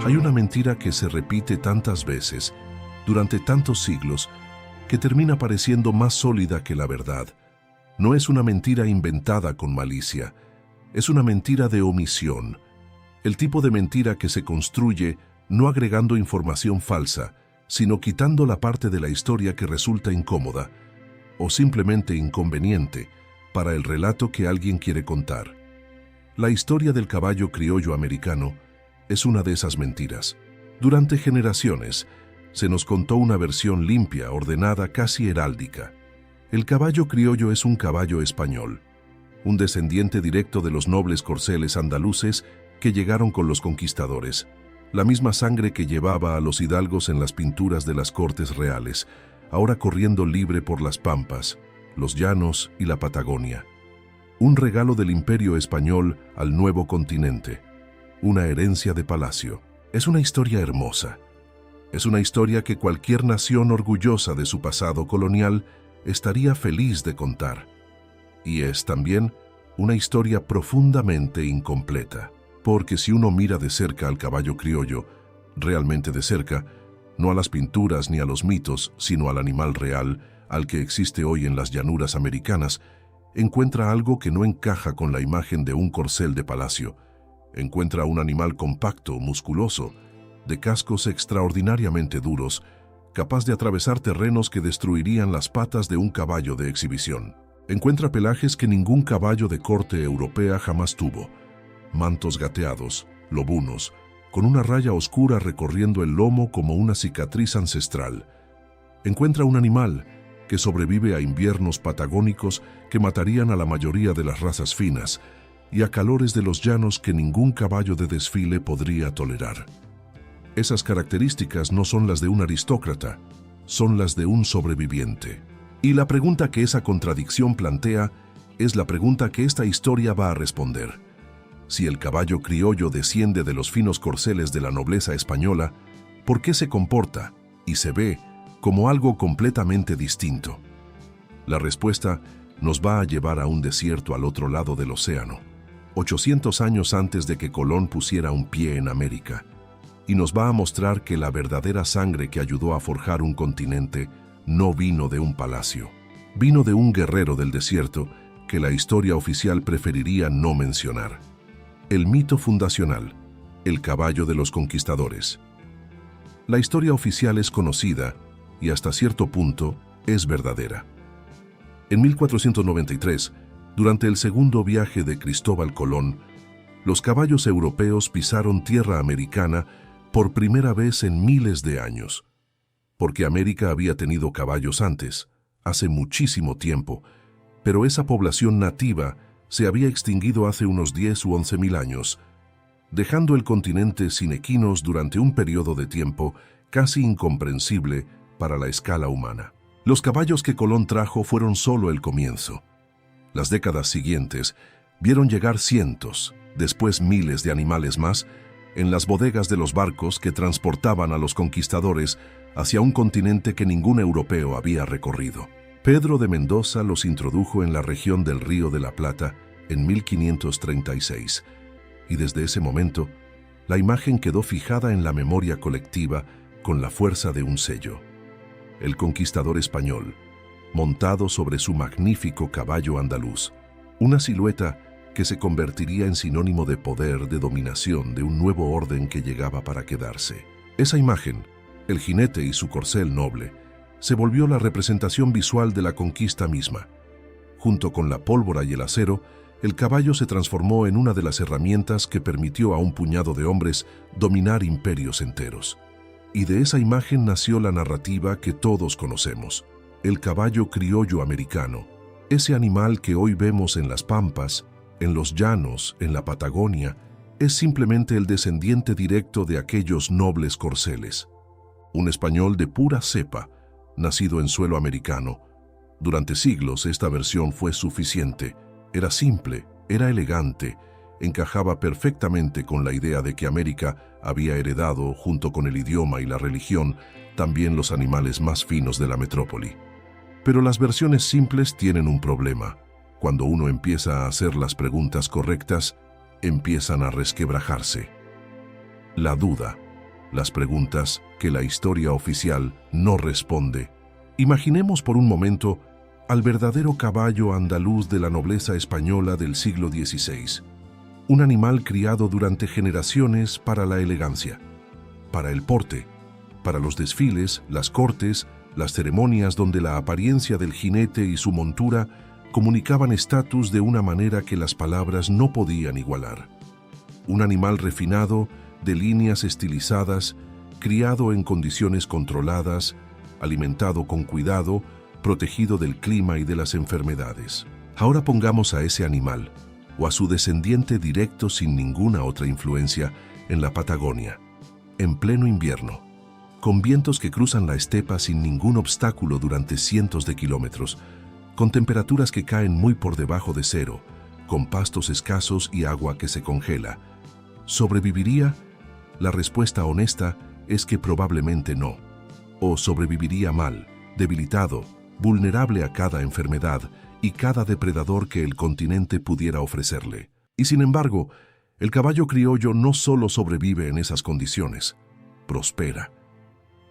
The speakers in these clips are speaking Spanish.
Hay una mentira que se repite tantas veces, durante tantos siglos, que termina pareciendo más sólida que la verdad. No es una mentira inventada con malicia, es una mentira de omisión. El tipo de mentira que se construye no agregando información falsa, sino quitando la parte de la historia que resulta incómoda o simplemente inconveniente para el relato que alguien quiere contar. La historia del caballo criollo americano es una de esas mentiras. Durante generaciones se nos contó una versión limpia, ordenada, casi heráldica. El caballo criollo es un caballo español, un descendiente directo de los nobles corceles andaluces que llegaron con los conquistadores, la misma sangre que llevaba a los hidalgos en las pinturas de las cortes reales, ahora corriendo libre por las pampas, los llanos y la Patagonia. Un regalo del imperio español al nuevo continente, una herencia de palacio. Es una historia hermosa. Es una historia que cualquier nación orgullosa de su pasado colonial estaría feliz de contar. Y es también una historia profundamente incompleta. Porque si uno mira de cerca al caballo criollo, realmente de cerca, no a las pinturas ni a los mitos, sino al animal real, al que existe hoy en las llanuras americanas, encuentra algo que no encaja con la imagen de un corcel de palacio. Encuentra un animal compacto, musculoso, de cascos extraordinariamente duros, capaz de atravesar terrenos que destruirían las patas de un caballo de exhibición. Encuentra pelajes que ningún caballo de corte europea jamás tuvo, mantos gateados, lobunos, con una raya oscura recorriendo el lomo como una cicatriz ancestral. Encuentra un animal que sobrevive a inviernos patagónicos que matarían a la mayoría de las razas finas y a calores de los llanos que ningún caballo de desfile podría tolerar. Esas características no son las de un aristócrata, son las de un sobreviviente. Y la pregunta que esa contradicción plantea es la pregunta que esta historia va a responder. Si el caballo criollo desciende de los finos corceles de la nobleza española, ¿por qué se comporta y se ve como algo completamente distinto? La respuesta nos va a llevar a un desierto al otro lado del océano, 800 años antes de que Colón pusiera un pie en América, y nos va a mostrar que la verdadera sangre que ayudó a forjar un continente no vino de un palacio, vino de un guerrero del desierto que la historia oficial preferiría no mencionar. El mito fundacional, el caballo de los conquistadores. La historia oficial es conocida y hasta cierto punto es verdadera. En 1493, durante el segundo viaje de Cristóbal Colón, los caballos europeos pisaron tierra americana por primera vez en miles de años. Porque América había tenido caballos antes, hace muchísimo tiempo, pero esa población nativa se había extinguido hace unos 10 u 11 mil años, dejando el continente sin equinos durante un periodo de tiempo casi incomprensible para la escala humana. Los caballos que Colón trajo fueron solo el comienzo. Las décadas siguientes vieron llegar cientos, después miles de animales más, en las bodegas de los barcos que transportaban a los conquistadores hacia un continente que ningún europeo había recorrido. Pedro de Mendoza los introdujo en la región del Río de la Plata en 1536, y desde ese momento, la imagen quedó fijada en la memoria colectiva con la fuerza de un sello. El conquistador español, montado sobre su magnífico caballo andaluz, una silueta que se convertiría en sinónimo de poder, de dominación, de un nuevo orden que llegaba para quedarse. Esa imagen, el jinete y su corcel noble, se volvió la representación visual de la conquista misma. Junto con la pólvora y el acero, el caballo se transformó en una de las herramientas que permitió a un puñado de hombres dominar imperios enteros. Y de esa imagen nació la narrativa que todos conocemos, el caballo criollo americano, ese animal que hoy vemos en las pampas, en los llanos, en la Patagonia, es simplemente el descendiente directo de aquellos nobles corceles. Un español de pura cepa, nacido en suelo americano. Durante siglos esta versión fue suficiente. Era simple, era elegante, encajaba perfectamente con la idea de que América había heredado, junto con el idioma y la religión, también los animales más finos de la metrópoli. Pero las versiones simples tienen un problema. Cuando uno empieza a hacer las preguntas correctas, empiezan a resquebrajarse. La duda. las preguntas que la historia oficial no responde. Imaginemos por un momento al verdadero caballo andaluz de la nobleza española del siglo XVI, un animal criado durante generaciones para la elegancia, para el porte, para los desfiles, las cortes, las ceremonias donde la apariencia del jinete y su montura comunicaban estatus de una manera que las palabras no podían igualar. Un animal refinado, de líneas estilizadas, criado en condiciones controladas, alimentado con cuidado, protegido del clima y de las enfermedades. Ahora pongamos a ese animal, o a su descendiente directo sin ninguna otra influencia, en la Patagonia, en pleno invierno, con vientos que cruzan la estepa sin ningún obstáculo durante cientos de kilómetros, con temperaturas que caen muy por debajo de cero, con pastos escasos y agua que se congela. ¿Sobreviviría? La respuesta honesta es que probablemente no. O sobreviviría mal, debilitado, vulnerable a cada enfermedad y cada depredador que el continente pudiera ofrecerle. Y sin embargo, el caballo criollo no solo sobrevive en esas condiciones, prospera.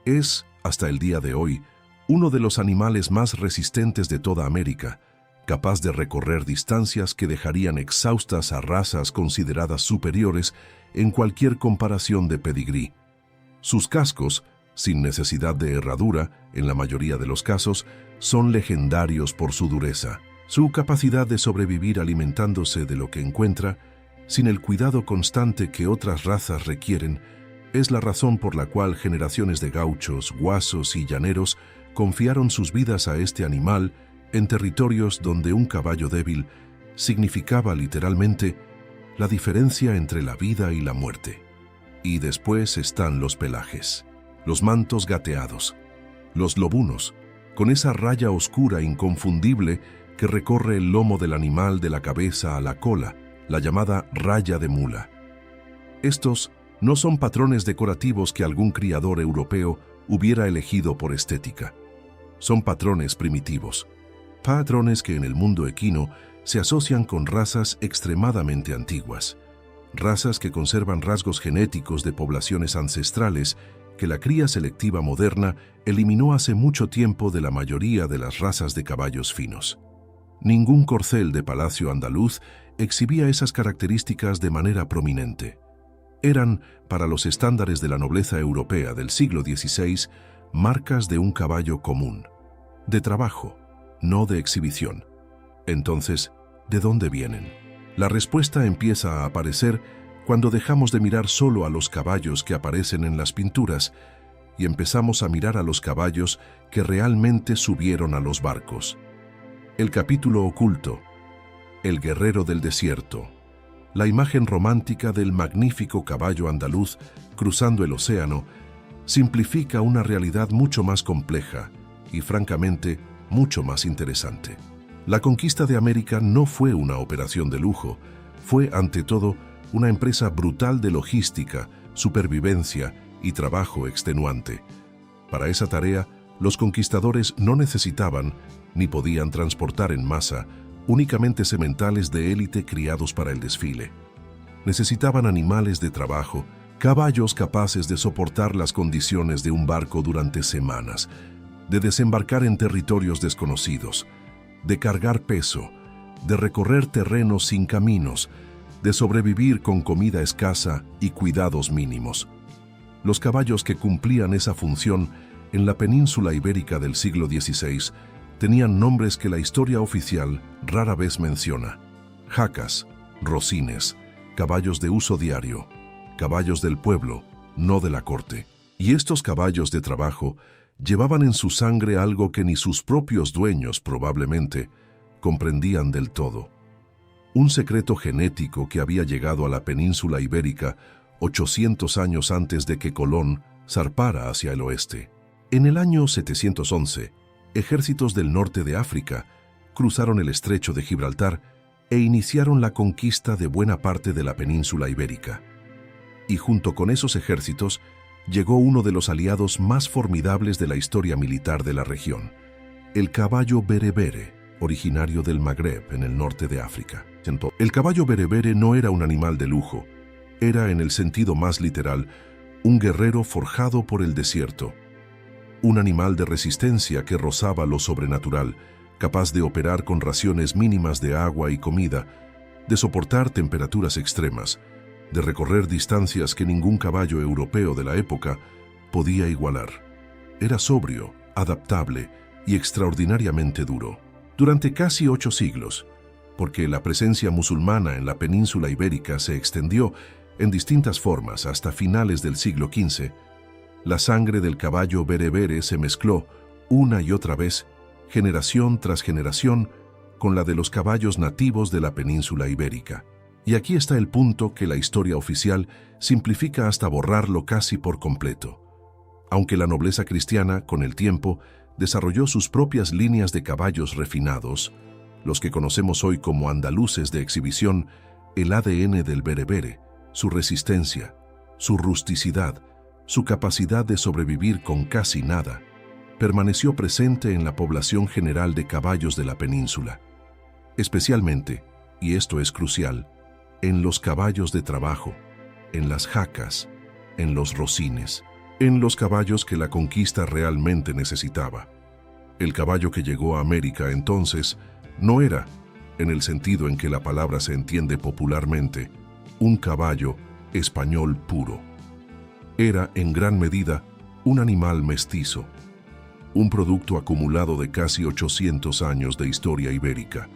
Es, hasta el día de hoy, uno de los animales más resistentes de toda América, capaz de recorrer distancias que dejarían exhaustas a razas consideradas superiores en cualquier comparación de pedigrí. Sus cascos, sin necesidad de herradura, en la mayoría de los casos, son legendarios por su dureza. Su capacidad de sobrevivir alimentándose de lo que encuentra, sin el cuidado constante que otras razas requieren, es la razón por la cual generaciones de gauchos, guasos y llaneros confiaron sus vidas a este animal en territorios donde un caballo débil significaba literalmente la diferencia entre la vida y la muerte. Y después están los pelajes, los mantos gateados, los lobunos, con esa raya oscura inconfundible que recorre el lomo del animal de la cabeza a la cola, la llamada raya de mula. Estos no son patrones decorativos que algún criador europeo hubiera elegido por estética. Son patrones primitivos, patrones que en el mundo equino se asocian con razas extremadamente antiguas, razas que conservan rasgos genéticos de poblaciones ancestrales que la cría selectiva moderna eliminó hace mucho tiempo de la mayoría de las razas de caballos finos. Ningún corcel de palacio andaluz exhibía esas características de manera prominente. Eran, para los estándares de la nobleza europea del siglo XVI, marcas de un caballo común, de trabajo, no de exhibición. Entonces, ¿de dónde vienen? La respuesta empieza a aparecer cuando dejamos de mirar solo a los caballos que aparecen en las pinturas y empezamos a mirar a los caballos que realmente subieron a los barcos. El capítulo oculto, el guerrero del desierto, la imagen romántica del magnífico caballo andaluz cruzando el océano, simplifica una realidad mucho más compleja y, francamente, mucho más interesante. La conquista de América no fue una operación de lujo, fue, ante todo, una empresa brutal de logística, supervivencia y trabajo extenuante. Para esa tarea, los conquistadores no necesitaban, ni podían transportar en masa, únicamente sementales de élite criados para el desfile. Necesitaban animales de trabajo, caballos capaces de soportar las condiciones de un barco durante semanas, de desembarcar en territorios desconocidos, de cargar peso, de recorrer terrenos sin caminos, de sobrevivir con comida escasa y cuidados mínimos. Los caballos que cumplían esa función en la península ibérica del siglo XVI tenían nombres que la historia oficial rara vez menciona: jacas, rocines, caballos de uso diario, caballos del pueblo, no de la corte. Y estos caballos de trabajo llevaban en su sangre algo que ni sus propios dueños, probablemente, comprendían del todo. Un secreto genético que había llegado a la península ibérica 800 años antes de que Colón zarpara hacia el oeste. En el año 711, ejércitos del norte de África cruzaron el estrecho de Gibraltar e iniciaron la conquista de buena parte de la península ibérica. Y junto con esos ejércitos llegó uno de los aliados más formidables de la historia militar de la región, el caballo berebere, originario del Magreb en el norte de África. El caballo berebere no era un animal de lujo, era, en el sentido más literal, un guerrero forjado por el desierto, un animal de resistencia que rozaba lo sobrenatural, capaz de operar con raciones mínimas de agua y comida, de soportar temperaturas extremas, de recorrer distancias que ningún caballo europeo de la época podía igualar. Era sobrio, adaptable y extraordinariamente duro. Durante casi 8 siglos, porque la presencia musulmana en la península ibérica se extendió en distintas formas hasta finales del siglo XV, la sangre del caballo berebere se mezcló una y otra vez, generación tras generación, con la de los caballos nativos de la península ibérica. Y aquí está el punto que la historia oficial simplifica hasta borrarlo casi por completo. Aunque la nobleza cristiana, con el tiempo, desarrolló sus propias líneas de caballos refinados, los que conocemos hoy como andaluces de exhibición, el ADN del berebere, su resistencia, su rusticidad, su capacidad de sobrevivir con casi nada, permaneció presente en la población general de caballos de la península. Especialmente, y esto es crucial, en los caballos de trabajo, en las jacas, en los rocines, en los caballos que la conquista realmente necesitaba. El caballo que llegó a América entonces no era, en el sentido en que la palabra se entiende popularmente, un caballo español puro. Era, en gran medida, un animal mestizo, un producto acumulado de casi 800 años de historia ibérica,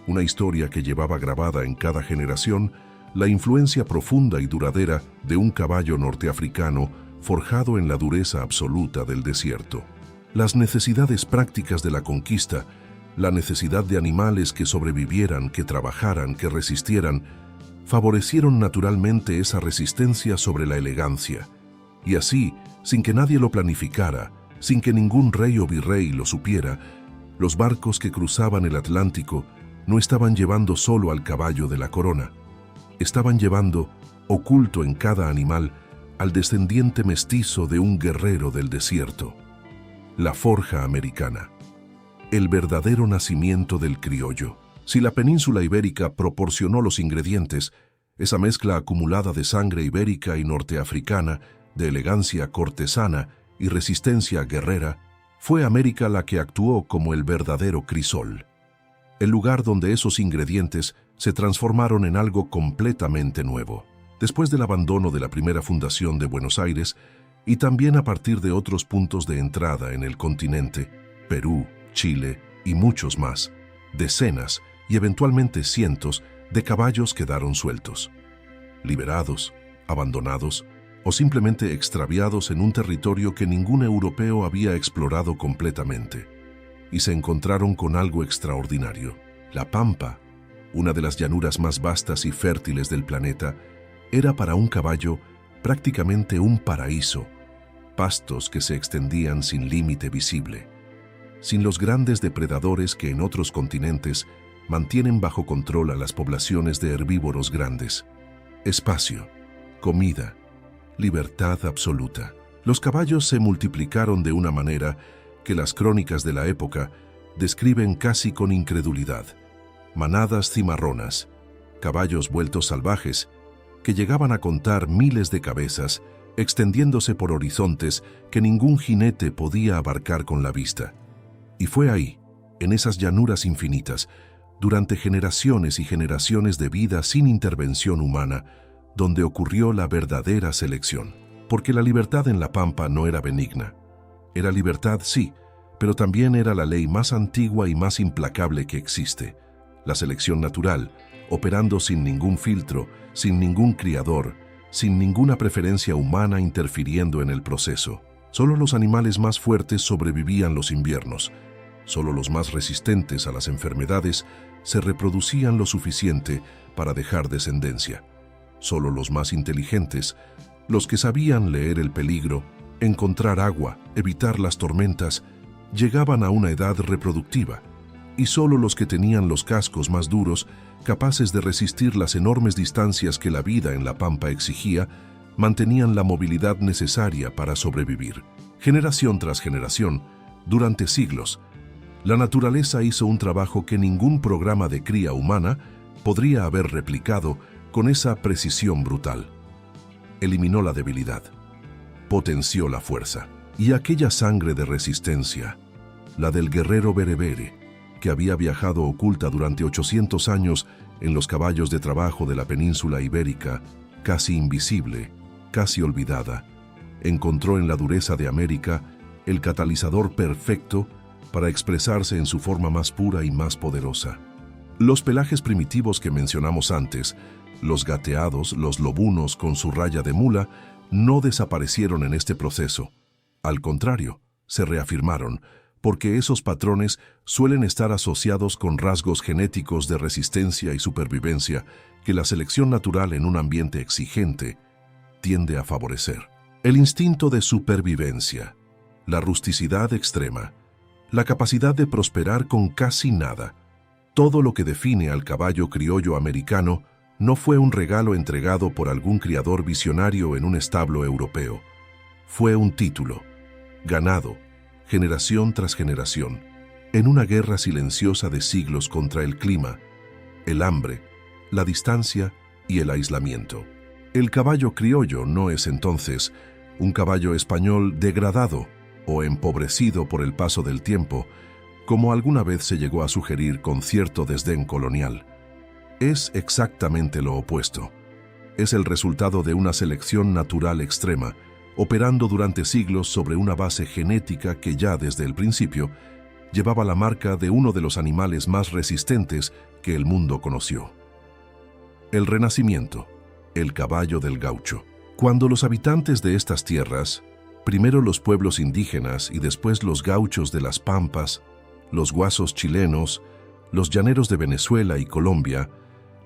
una historia que llevaba grabada en cada generación la influencia profunda y duradera de un caballo norteafricano forjado en la dureza absoluta del desierto. Las necesidades prácticas de la conquista, la necesidad de animales que sobrevivieran, que trabajaran, que resistieran, favorecieron naturalmente esa resistencia sobre la elegancia. Y así, sin que nadie lo planificara, sin que ningún rey o virrey lo supiera, los barcos que cruzaban el Atlántico no estaban llevando solo al caballo de la corona. Estaban llevando, oculto en cada animal, al descendiente mestizo de un guerrero del desierto. La forja americana. El verdadero nacimiento del criollo. Si la península ibérica proporcionó los ingredientes, esa mezcla acumulada de sangre ibérica y norteafricana, de elegancia cortesana y resistencia guerrera, fue América la que actuó como el verdadero crisol, el lugar donde esos ingredientes se transformaron en algo completamente nuevo. Después del abandono de la primera fundación de Buenos Aires, y también a partir de otros puntos de entrada en el continente, Perú, Chile y muchos más, decenas y eventualmente cientos de caballos quedaron sueltos, liberados, abandonados o simplemente extraviados en un territorio que ningún europeo había explorado completamente. Y se encontraron con algo extraordinario. La Pampa, una de las llanuras más vastas y fértiles del planeta, era para un caballo prácticamente un paraíso, pastos que se extendían sin límite visible, sin los grandes depredadores que en otros continentes mantienen bajo control a las poblaciones de herbívoros grandes. Espacio, comida, libertad absoluta. Los caballos se multiplicaron de una manera que las crónicas de la época describen casi con incredulidad. Manadas cimarronas, caballos vueltos salvajes, que llegaban a contar miles de cabezas, extendiéndose por horizontes que ningún jinete podía abarcar con la vista. Y fue ahí, en esas llanuras infinitas, durante generaciones y generaciones de vida sin intervención humana, donde ocurrió la verdadera selección. Porque la libertad en la Pampa no era benigna. Era libertad, sí, pero también era la ley más antigua y más implacable que existe. La selección natural, operando sin ningún filtro, sin ningún criador, sin ninguna preferencia humana interfiriendo en el proceso. Solo los animales más fuertes sobrevivían los inviernos. Solo los más resistentes a las enfermedades se reproducían lo suficiente para dejar descendencia. Solo los más inteligentes, los que sabían leer el peligro, encontrar agua, evitar las tormentas, llegaban a una edad reproductiva, y solo los que tenían los cascos más duros, capaces de resistir las enormes distancias que la vida en la Pampa exigía, mantenían la movilidad necesaria para sobrevivir. Generación tras generación, durante siglos, la naturaleza hizo un trabajo que ningún programa de cría humana podría haber replicado con esa precisión brutal. Eliminó la debilidad, potenció la fuerza. Y aquella sangre de resistencia, la del guerrero berebere, que había viajado oculta durante 800 años en los caballos de trabajo de la península ibérica, casi invisible, casi olvidada, encontró en la dureza de América el catalizador perfecto para expresarse en su forma más pura y más poderosa. Los pelajes primitivos que mencionamos antes, los gateados, los lobunos con su raya de mula, no desaparecieron en este proceso. Al contrario, se reafirmaron, porque esos patrones suelen estar asociados con rasgos genéticos de resistencia y supervivencia que la selección natural en un ambiente exigente tiende a favorecer. El instinto de supervivencia, la rusticidad extrema, la capacidad de prosperar con casi nada, todo lo que define al caballo criollo americano no fue un regalo entregado por algún criador visionario en un establo europeo. Fue un título, ganado, generación tras generación, en una guerra silenciosa de siglos contra el clima, el hambre, la distancia y el aislamiento. El caballo criollo no es entonces un caballo español degradado o empobrecido por el paso del tiempo, como alguna vez se llegó a sugerir con cierto desdén colonial. Es exactamente lo opuesto. Es el resultado de una selección natural extrema, operando durante siglos sobre una base genética que ya desde el principio llevaba la marca de uno de los animales más resistentes que el mundo conoció. El Renacimiento, el caballo del gaucho. Cuando los habitantes de estas tierras, primero los pueblos indígenas y después los gauchos de las Pampas, los guasos chilenos, los llaneros de Venezuela y Colombia,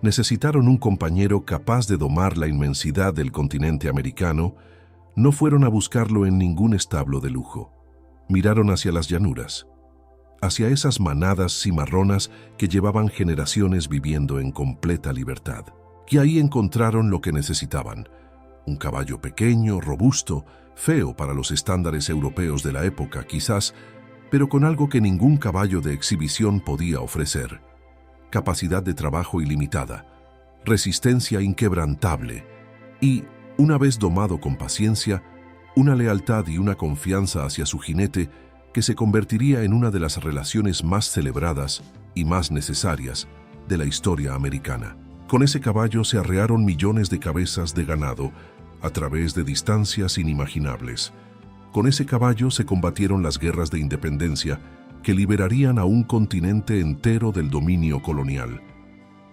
necesitaron un compañero capaz de domar la inmensidad del continente americano, no fueron a buscarlo en ningún establo de lujo. Miraron hacia las llanuras, hacia esas manadas cimarronas que llevaban generaciones viviendo en completa libertad. Y ahí encontraron lo que necesitaban: un caballo pequeño, robusto, feo para los estándares europeos de la época quizás, pero con algo que ningún caballo de exhibición podía ofrecer: capacidad de trabajo ilimitada, resistencia inquebrantable y, una vez domado con paciencia, una lealtad y una confianza hacia su jinete que se convertiría en una de las relaciones más celebradas y más necesarias de la historia americana. Con ese caballo se arrearon millones de cabezas de ganado a través de distancias inimaginables. Con ese caballo se combatieron las guerras de independencia que liberarían a un continente entero del dominio colonial.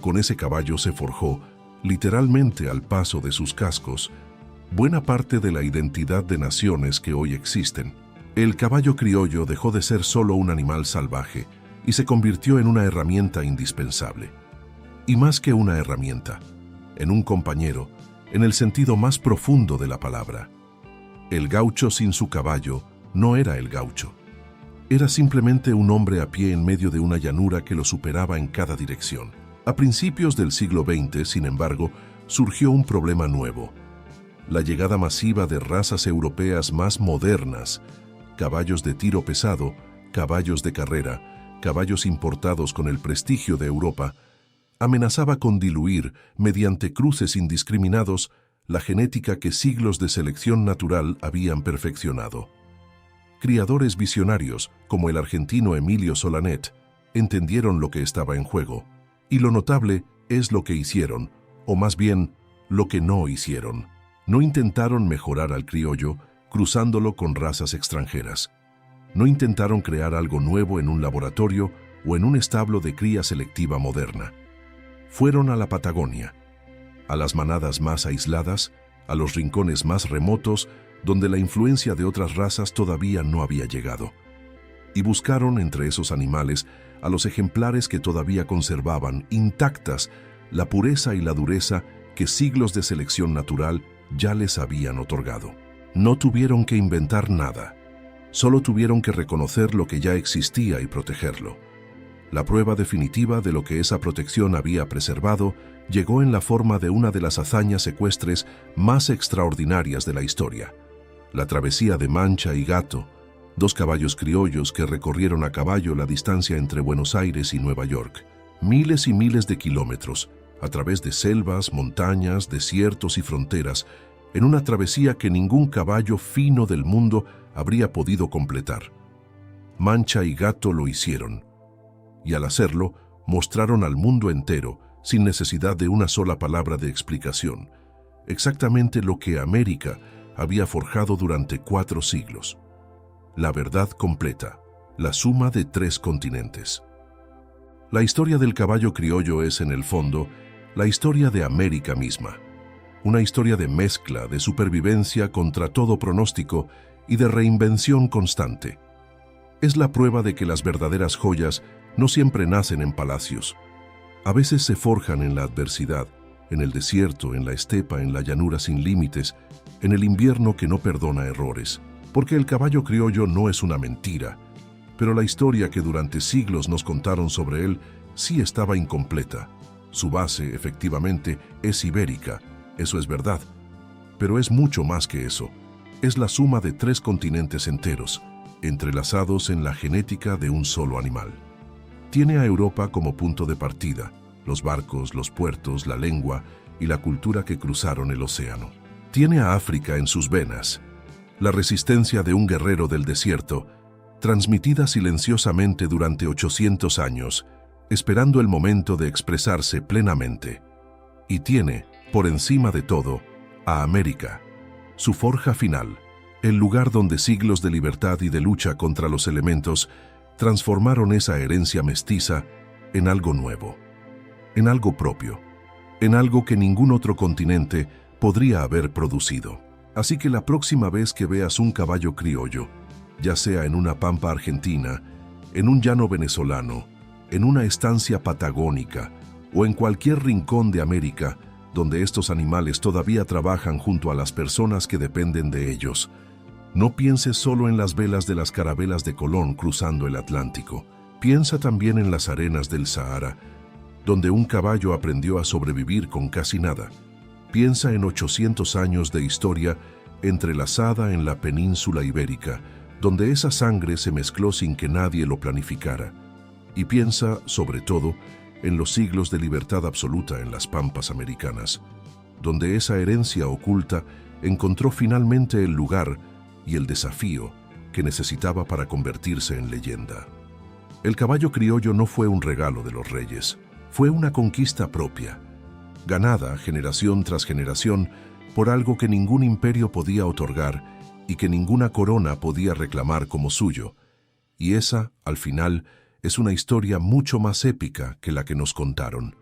Con ese caballo se forjó, literalmente al paso de sus cascos, buena parte de la identidad de naciones que hoy existen. El caballo criollo dejó de ser solo un animal salvaje y se convirtió en una herramienta indispensable. Y más que una herramienta, en un compañero, en el sentido más profundo de la palabra. El gaucho sin su caballo no era el gaucho. Era simplemente un hombre a pie en medio de una llanura que lo superaba en cada dirección. A principios del siglo XX, sin embargo, surgió un problema nuevo: la llegada masiva de razas europeas más modernas, caballos de tiro pesado, caballos de carrera, caballos importados con el prestigio de Europa, amenazaba con diluir, mediante cruces indiscriminados, la genética que siglos de selección natural habían perfeccionado. Criadores visionarios, como el argentino Emilio Solanet, entendieron lo que estaba en juego, y lo notable es lo que hicieron, o más bien, lo que no hicieron. No intentaron mejorar al criollo cruzándolo con razas extranjeras. No intentaron crear algo nuevo en un laboratorio o en un establo de cría selectiva moderna. Fueron a la Patagonia, a las manadas más aisladas, a los rincones más remotos, donde la influencia de otras razas todavía no había llegado. Y buscaron entre esos animales a los ejemplares que todavía conservaban intactas la pureza y la dureza que siglos de selección natural ya les habían otorgado. No tuvieron que inventar nada, solo tuvieron que reconocer lo que ya existía y protegerlo. La prueba definitiva de lo que esa protección había preservado llegó en la forma de una de las hazañas ecuestres más extraordinarias de la historia: la travesía de Mancha y Gato, dos caballos criollos que recorrieron a caballo la distancia entre Buenos Aires y Nueva York. Miles y miles de kilómetros, a través de selvas, montañas, desiertos y fronteras, en una travesía que ningún caballo fino del mundo habría podido completar. Mancha y Gato lo hicieron, y al hacerlo, mostraron al mundo entero, sin necesidad de una sola palabra de explicación, exactamente lo que América había forjado durante 4 siglos. La verdad completa, la suma de 3 continentes. La historia del caballo criollo es, en el fondo, la historia de América misma. Una historia de mezcla, de supervivencia contra todo pronóstico y de reinvención constante. Es la prueba de que las verdaderas joyas no siempre nacen en palacios. A veces se forjan en la adversidad, en el desierto, en la estepa, en la llanura sin límites, en el invierno que no perdona errores. Porque el caballo criollo no es una mentira, pero la historia que durante siglos nos contaron sobre él sí estaba incompleta. Su base, efectivamente, es ibérica, eso es verdad, pero es mucho más que eso. Es la suma de 3 continentes enteros, entrelazados en la genética de un solo animal. Tiene a Europa como punto de partida, los barcos, los puertos, la lengua y la cultura que cruzaron el océano. Tiene a África en sus venas, la resistencia de un guerrero del desierto, transmitida silenciosamente durante 800 años, esperando el momento de expresarse plenamente. Y tiene, por encima de todo, a América, su forja final, el lugar donde siglos de libertad y de lucha contra los elementos transformaron esa herencia mestiza en algo nuevo, en algo propio, en algo que ningún otro continente podría haber producido. Así que la próxima vez que veas un caballo criollo, ya sea en una pampa argentina, en un llano venezolano, en una estancia patagónica o en cualquier rincón de América donde estos animales todavía trabajan junto a las personas que dependen de ellos, no pienses solo en las velas de las carabelas de Colón cruzando el Atlántico. Piensa también en las arenas del Sahara, donde un caballo aprendió a sobrevivir con casi nada. Piensa en 800 años de historia entrelazada en la península ibérica, donde esa sangre se mezcló sin que nadie lo planificara. Y piensa, sobre todo, en los siglos de libertad absoluta en las pampas americanas, donde esa herencia oculta encontró finalmente el lugar y el desafío que necesitaba para convertirse en leyenda. El caballo criollo no fue un regalo de los reyes, fue una conquista propia, ganada generación tras generación por algo que ningún imperio podía otorgar y que ninguna corona podía reclamar como suyo. Y esa, al final, es una historia mucho más épica que la que nos contaron.